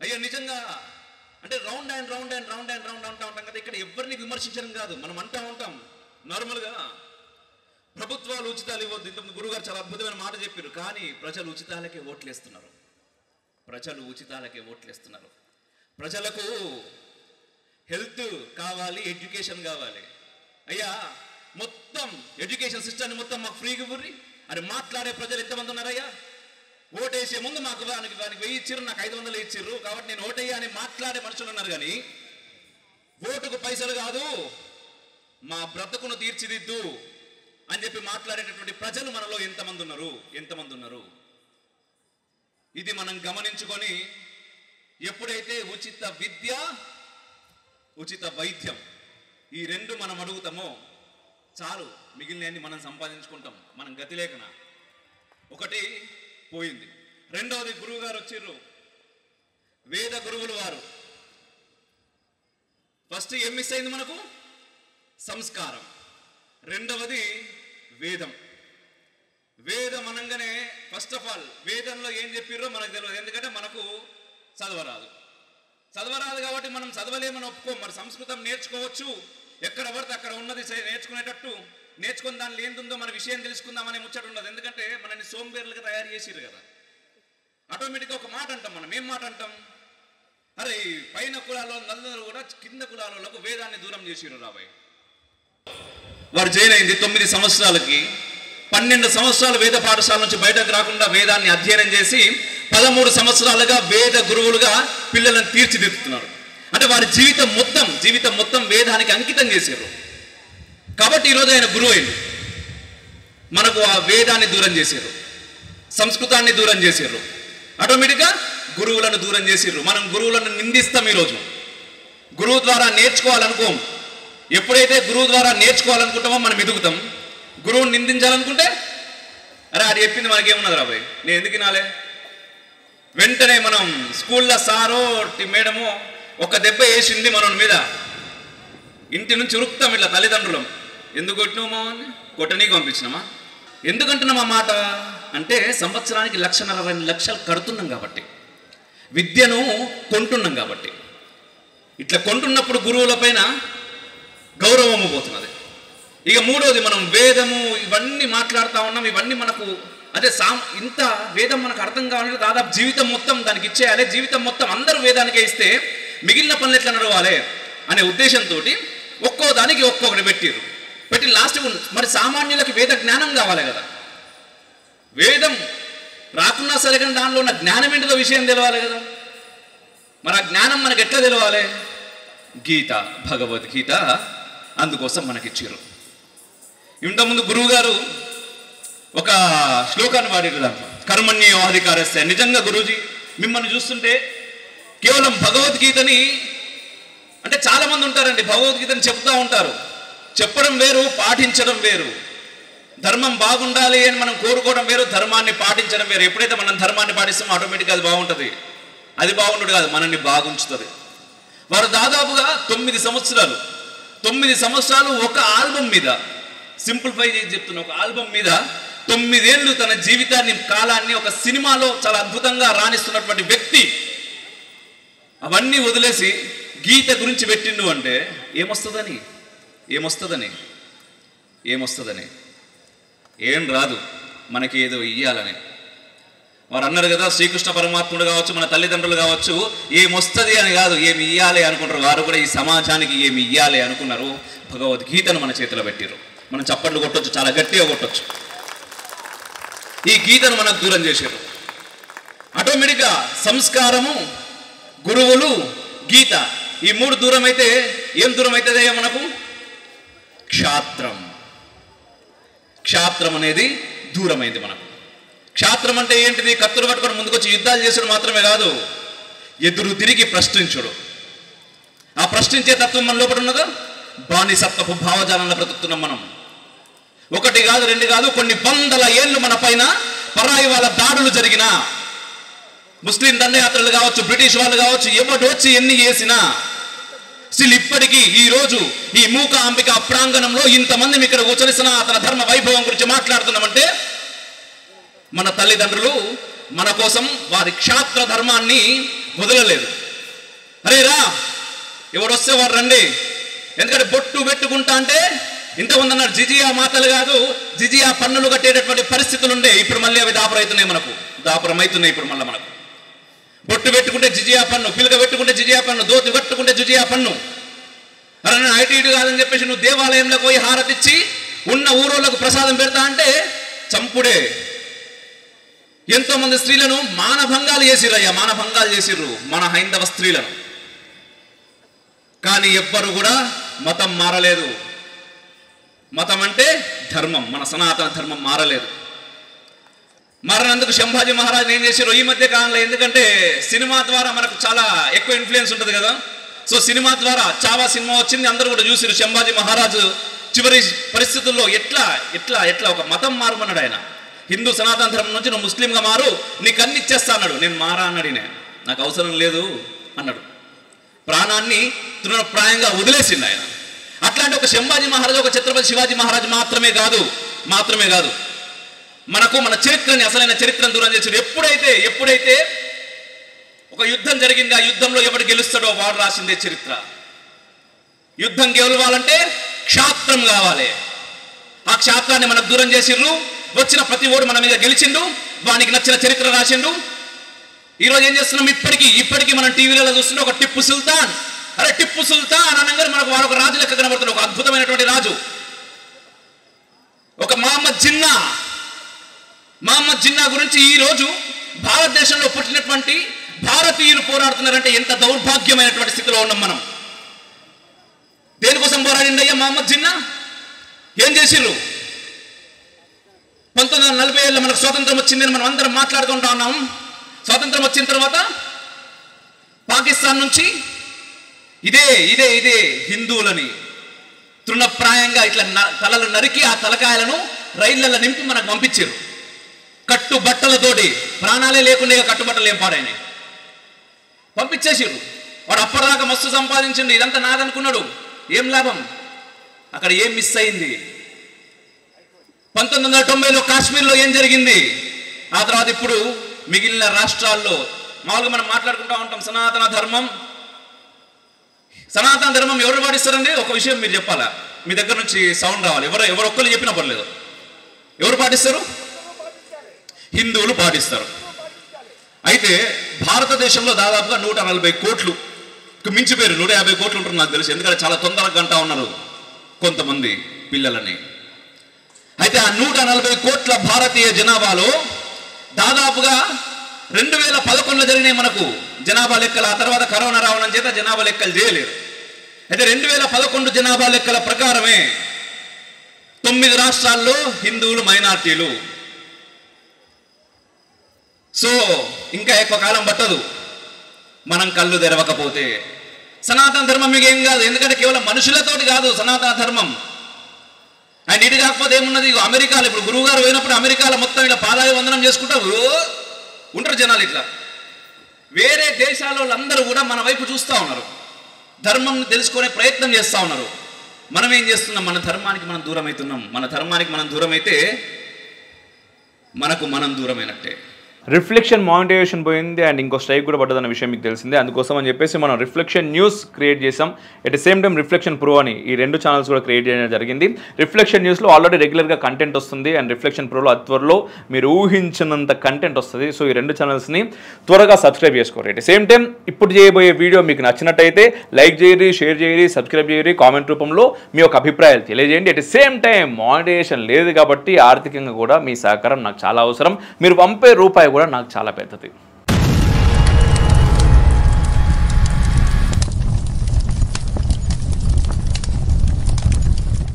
అయ్యా నిజంగా అంటే round and round and round and round అంటూ ఉంటాం కదా. ఇక్కడ ఎవరిని విమర్శించడం కాదు, మనం అంటూ ఉంటాం నార్మల్గా ప్రభుత్వాలు ఉచితాలు ఇవ్వద్దు. ఇంతకుముందు గురుగారు చాలా అద్భుతమైన మాట చెప్పారు. కానీ ప్రజలు ఉచితాలకే ఓట్లేస్తున్నారు. ప్రజలు ఉచితాలకే ఓట్లేస్తున్నారు. ప్రజలకు హెల్త్ కావాలి, ఎడ్యుకేషన్ కావాలి. అయ్యా మొత్తం ఎడ్యుకేషన్ సిస్టమ్ని మొత్తం మాకు ఫ్రీగా ఇవ్వర్రి అని మాట్లాడే ప్రజలు ఎంతమంది ఉన్నారయ్యా? ఓటేసే ముందు మాకు వానికి 1000 ఇచ్చిర్రు, నాకు 500 ఇచ్చిర్రు కాబట్టి నేను ఓటయ్యా అని మాట్లాడే మనుషులు ఉన్నారు. కానీ ఓటుకు పైసలు కాదు, మా బ్రతుకును తీర్చిదిద్దు అని చెప్పి మాట్లాడేటటువంటి ప్రజలు మనలో ఎంతమంది ఉన్నారు? ఇది మనం గమనించుకొని ఎప్పుడైతే ఉచిత విద్య, ఉచిత వైద్యం ఈ రెండు మనం అడుగుతామో చాలు, మిగిలినన్ని మనం సంపాదించుకుంటాం. మనం గతి లేకన ఒకటి పోయింది. రెండవది గురువు గారు వచ్చిర్రు, వేద గురువులు వారు. ఫస్ట్ ఏం మిస్ అయింది మనకు? సంస్కారం. రెండవది వేదం. వేదం అనగానే ఫస్ట్ ఆఫ్ ఆల్ వేదంలో ఏం చెప్పిర్రో మనకు తెలియదు. ఎందుకంటే మనకు చదవరాదు కాబట్టి మనం చదవలేమని ఒప్పుకోం. మరి సంస్కృతం నేర్చుకోవచ్చు, ఎక్కడ పడితే అక్కడ ఉన్నది నేర్చుకునేటట్టు నేర్చుకుని దానిలో ఏందుందో మన విషయం తెలుసుకుందామనే ముచ్చట ఉండదు. ఎందుకంటే మనల్ని సోంబేర్లుగా తయారు చేసిర్రు కదా. ఆటోమేటిక్గా ఒక మాట అంటాం మనం. ఏం మాట అంటాం? అరే పైన కులాల్లో నల్లరు కూడా కింద కులాలకు వేదాన్ని దూరం చేసిర్రు రాబాయ్. వారు జాయిన్ అయింది 9 సంవత్సరాలకి. 12 సంవత్సరాలు వేద పాఠశాల నుంచి బయటకు రాకుండా వేదాన్ని అధ్యయనం చేసి 13 సంవత్సరాలుగా వేద గురువులుగా పిల్లలను తీర్చిదిద్దుతున్నారు. అంటే వారి జీవితం మొత్తం వేదానికి అంకితం చేశారు. కాబట్టి ఈరోజు ఆయన గురువు అయింది. మనకు ఆ వేదాన్ని దూరం చేశారు, సంస్కృతాన్ని దూరం చేశారు, ఆటోమేటిక్గా గురువులను దూరం చేశారు. మనం గురువులను నిందిస్తాం. ఈరోజు గురువు ద్వారా నేర్చుకోవాలనుకోం. ఎప్పుడైతే గురువు ద్వారా నేర్చుకోవాలనుకుంటామో మనం ఎదుగుతాం. గురువుని నిందించాలనుకుంటే అరే అది చెప్పింది మనకేమున్నది రాబాయ్, నేను ఎందుకు వినాలే? వెంటనే మనం స్కూల్లో సారో మేడమో ఒక దెబ్బ వేసింది మన మీద, ఇంటి నుంచి ఉరుకుతాం ఇట్లా తల్లిదండ్రులం. ఎందుకు కొట్టినామా అని కొట్టనీకి పంపించినామా? ఎందుకంటున్నాం ఆ మాట అంటే సంవత్సరానికి 1,40,000 కడుతున్నాం కాబట్టి, విద్యను కొంటున్నాం కాబట్టి. ఇట్లా కొంటున్నప్పుడు గురువుల పైన గౌరవము పోతున్నది. ఇక మూడోది, మనం వేదము ఇవన్నీ మాట్లాడుతూ ఉన్నాం. ఇవన్నీ మనకు అదే ఇంత వేదం మనకు అర్థం కావాలంటే దాదాపు జీవితం మొత్తం దానికి ఇచ్చేయాలి. జీవితం మొత్తం అందరూ వేదానికే ఇస్తే మిగిలిన పనులు ఎట్లా నడవాలి అనే ఉద్దేశంతో ఒక్కో దానికి ఒక్కొక్కటి పెట్టి లాస్ట్ మరి సామాన్యులకి వేద జ్ఞానం కావాలి కదా. వేదం రాకున్నా సరే కానీ దానిలో ఉన్న జ్ఞానం ఏంటిదో విషయం తెలవాలి కదా. మరి ఆ జ్ఞానం మనకు ఎట్లా తెలవాలి? గీత, భగవద్గీత అందుకోసం మనకిచ్చారు. ఇంతకుముందు గురువు గారు ఒక శ్లోకాన్ని వాడారు దాంట్లో, కర్మణ్యేవాధికారస్య. నిజంగా గురూజీ మిమ్మల్ని చూస్తుంటే కేవలం భగవద్గీతని అంటే చాలా మంది ఉంటారండి, భగవద్గీతని చెప్తా ఉంటారు. చెప్పడం వేరు, పాటించడం వేరు. ధర్మం బాగుండాలి అని మనం కోరుకోవడం వేరు, ధర్మాన్ని పాటించడం వేరు. ఎప్పుడైతే మనం ధర్మాన్ని పాటిస్తామో ఆటోమేటిక్గా అది బాగుంటుంది. అది బాగుండదు కాదు, మనల్ని బాగుంచుతుంది. వారు దాదాపుగా 9 సంవత్సరాలు ఒక ఆల్బమ్ మీద, సింప్లిఫై చేసి చెప్తున్న ఒక ఆల్బమ్ మీద 9 ఏళ్ళు తన జీవితాన్ని, కాలాన్ని ఒక సినిమాలో చాలా అద్భుతంగా రాణిస్తున్నటువంటి వ్యక్తి అవన్నీ వదిలేసి గీత గురించి పెట్టిండు అంటే ఏమొస్తుందని ఏం రాదు, మనకి ఏదో ఇయ్యాలని. వారు అన్నారు కదా, శ్రీకృష్ణ పరమాత్ముడు కావచ్చు, మన తల్లిదండ్రులు కావచ్చు, ఏమొస్తుంది అని కాదు, ఏమి ఇయ్యాలి అనుకుంటారు. వారు కూడా ఈ సమాజానికి ఏమి ఇయ్యాలి అనుకున్నారు. భగవద్గీతను మన చేతిలో పెట్టారు. మనం చప్పట్లు కొట్టొచ్చు, చాలా గట్టిగా కొట్టొచ్చు. ఈ గీతను మనకు దూరం చేశారు. ఆటోమేటిక్గా సంస్కారము, గురువులు, గీత ఈ 3 దూరం అయితే ఏం దూరం అవుతుంది మనకు? క్షాత్రం అనేది దూరమైంది మనకు. క్షాత్రం అంటే ఏంటిది? కత్తులు పట్టుకొని ముందుకొచ్చి యుద్ధాలు చేసుడు మాత్రమే కాదు, ఎదురు తిరిగి ప్రశ్నించుడు. ఆ ప్రశ్నించే తత్వం మన లోపల ఉన్నదా? బానిసత్వపు భావజాలంలో బ్రతుకుతున్నాం మనం. 1 కాదు 2 కాదు, కొన్ని 100 ఏళ్ళు మన పైన పరాయి వాళ్ళ దాడులు జరిగినా, ముస్లిం దండయాత్రలు కావచ్చు, బ్రిటిష్ వాళ్ళు కావచ్చు, ఎవరు వచ్చి ఎన్ని చేసినా స్టిల్ ఇప్పటికీ ఈ రోజు ఈ మూకాంబిక ప్రాంగణంలో ఇంతమంది ఇక్కడ కూర్చొని సనాతన ధర్మ వైభవం గురించి మాట్లాడుతున్నామంటే మన తల్లిదండ్రులు మన కోసం వారి క్షాత్ర ధర్మాన్ని వదలలేదు. అరే రా, ఎవరు వస్తే వారు రండి. ఎందుకంటే బొట్టు పెట్టుకుంటా అంటే ఇంతమంది అన్నారు జిజియా మాటలు కాదు, జిజియా పన్నులు కట్టేటటువంటి పరిస్థితులు ఉండే. ఇప్పుడు మళ్ళీ అవి దాపురవుతున్నాయి, దాపురమవుతున్నాయి. ఇప్పుడు మళ్ళీ మనకు బొట్టు పెట్టుకుంటే జిజియా పన్ను, పిలక పెట్టుకుంటే జిజియా పన్ను, దోతి కట్టుకుంటే జిజియా పన్ను. అరే నేను ఐటీ కాదని చెప్పేసి నువ్వు దేవాలయంలో పోయి హారతిచ్చి ఉన్న ఊరోళ్ళకు ప్రసాదం పెడతా అంటే చంపుడే. ఎంతో మంది స్త్రీలను మానభంగాలు చేసిరయ్యా, మానభంగాలు చేసిర్రు మన హైందవ స్త్రీలను. కానీ ఎవ్వరు కూడా మతం మారలేదు. మతం అంటే ధర్మం, మన సనాతన ధర్మం మారలేదు. మారినందుకు శంభాజీ మహారాజు ఏం చేశారు ఈ మధ్య కాలంలో, ఎందుకంటే సినిమా ద్వారా మనకు చాలా ఎక్కువ ఇన్ఫ్లుయెన్స్ ఉంటుంది కదా. సో సినిమా ద్వారా చావా సినిమా వచ్చింది, అందరూ కూడా చూసిరు. శంభాజీ మహారాజు చివరి పరిస్థితుల్లో ఎట్లా ఎట్లా ఎట్లా ఒక మతం మారమన్నాడు ఆయన. హిందూ సనాతన ధర్మం నుంచి నువ్వు ముస్లింగా మారు, నీకు అన్ని ఇచ్చేస్తా అన్నాడు. నేను మారా అన్నాడు, నాకు అవసరం లేదు అన్నాడు. ప్రాణాన్ని తృణప్రాయంగా వదిలేసింది ఆయన. అట్లాంటి ఒక శంభాజీ మహారాజు, ఒక ఛత్రపతి శివాజీ మహారాజు మాత్రమే కాదు మనకు మన చరిత్రని, అసలైన చరిత్రను దూరం చేశారు. ఎప్పుడైతే ఒక యుద్ధం జరిగింది, ఆ యుద్ధంలో ఎవడు గెలుస్తాడో వాడు రాసిందే చరిత్ర. యుద్ధం గెలవాలంటే క్షాత్రం కావాలి. ఆ క్షాత్రాన్ని మనకు దూరం చేసిర్రు. వచ్చిన ప్రతి ఓడు మన మీద గెలిచిండు, వానికి నచ్చిన చరిత్ర రాసిండు. ఈరోజు ఏం చేస్తున్నాం, ఇప్పటికీ మనం టీవీలలో చూస్తుంటే ఒక టిప్పు సుల్తాన్. అరే టిప్పు సుల్తాన్ అనగానే మనకు వాడు ఒక రాజు లెక్క కనబడుతున్నాడు, ఒక అద్భుతమైనటువంటి రాజు. ఒక మహమ్మద్ జిన్నా గురించి ఈ రోజు భారతదేశంలో పుట్టినటువంటి భారతీయులు పోరాడుతున్నారంటే ఎంత దౌర్భాగ్యమైనటువంటి స్థితిలో ఉన్నాం మనం. దేనికోసం పోరాడిందయ్యా మహమ్మద్ జిన్నా? ఏం చేసిర్రు? 1947లో మనకు స్వాతంత్రం వచ్చిందని మనం అందరం మాట్లాడుకుంటా ఉన్నాం. స్వాతంత్రం వచ్చిన తర్వాత పాకిస్తాన్ నుంచి ఇదే హిందువులని తృణప్రాయంగా ఇట్లా తలలు నరికి ఆ తలకాయలను రైళ్లలో నింపి మనకు పంపించారు. కట్టుబట్టలతోటి, ప్రాణాలే లేకుండా కట్టుబట్టలు ఏం పాడైనాయి, పంపించేసారు. వాడు అప్పటిదాకా మస్తు సంపాదించండి, ఇదంతా నాదనుకున్నాడు. ఏం లాభం? అక్కడ ఏం మిస్ అయింది? 1990లో కాశ్మీర్లో ఏం జరిగింది? ఆ తర్వాత ఇప్పుడు మిగిలిన రాష్ట్రాల్లో మామూలుగా మనం మాట్లాడుకుంటూ ఉంటాం సనాతన ధర్మం ఎవరు పాటిస్తారండి? ఒక విషయం మీరు చెప్పాలా, మీ దగ్గర నుంచి సౌండ్ రావాలి. ఎవరొక్కరు చెప్పినా పర్లేదు. ఎవరు పాటిస్తారు? హిందువులు పాటిస్తారు. అయితే భారతదేశంలో దాదాపుగా 140 కోట్లు మించిపోయారు. 150 కోట్లు ఉంటుంది నాకు తెలుసు, ఎందుకంటే చాలా తొందరగా గంటా ఉన్నారు కొంతమంది పిల్లలని. అయితే ఆ 140 కోట్ల భారతీయ జనాభాలో దాదాపుగా 2011లో జరిగినాయి మనకు జనాభా లెక్కలు. ఆ తర్వాత కరోనా రావడం చేత జనాభా లెక్కలు చేయలేరు. అయితే 2011 జనాభా లెక్కల ప్రకారమే 9 రాష్ట్రాల్లో హిందువులు మైనార్టీలు. సో ఇంకా ఎక్కువ కాలం పట్టదు మనం కళ్ళు తెరవకపోతే. సనాతన ధర్మం మీకు ఏం కాదు, ఎందుకంటే కేవలం మనుషులతోటి కాదు సనాతన ధర్మం. అండ్ ఇది కాకపోతే ఏమున్నది, అమెరికాలో ఇప్పుడు గురువు గారు పోయినప్పుడు అమెరికాలో మొత్తం ఇలా పాదాయ వందనం చేసుకుంటా ఉంటారు జనాలు. ఇట్లా వేరే దేశాల వాళ్ళందరూ కూడా మన వైపు చూస్తూ ఉన్నారు, ధర్మం తెలుసుకునే ప్రయత్నం చేస్తూ ఉన్నారు. మనం ఏం చేస్తున్నాం? మన ధర్మానికి మనం దూరం అవుతున్నాం. మన ధర్మానికి మనం దూరం అయితే మనం దూరమైనట్టే. రిఫ్లెక్షన్ మానిటైజేషన్ పోయింది అండ్ ఇంకో స్ట్రైక్ కూడా పడ్డదన్న విషయం మీకు తెలిసిందే. అందుకోసం అని చెప్పేసి మనం రిఫ్లెక్షన్ న్యూస్ క్రియేట్ చేసాం. At the same time reflection pro అని ఈ 2 ఛానల్స్ కూడా క్రియేట్ చేయడం జరిగింది. రిఫ్లెక్షన్ న్యూస్లో ఆల్రెడీ రెగ్యులర్గా కంటెంట్ వస్తుంది అండ్ రిఫ్లెక్షన్ ప్రోలో త్వరలో మీరు ఊహించినంత కంటెంట్ వస్తుంది. సో ఈ 2 ఛానల్స్ని త్వరగా సబ్స్క్రైబ్ చేసుకోరు. ఎట్ ద సేమ్ టైం ఇప్పుడు చేయబోయే వీడియో మీకు నచ్చినట్టయితే లైక్ చేయరి, షేర్ చేయరి, సబ్స్క్రైబ్ చేయరి, కామెంట్ రూపంలో మీ యొక్క అభిప్రాయాలు తెలియజేయండి. At the same time monetization లేదు కాబట్టి ఆర్థికంగా కూడా మీ సహకారం నాకు చాలా అవసరం. మీరు పంపే రూపాయి కూడా నాకు చాలా పెద్దది.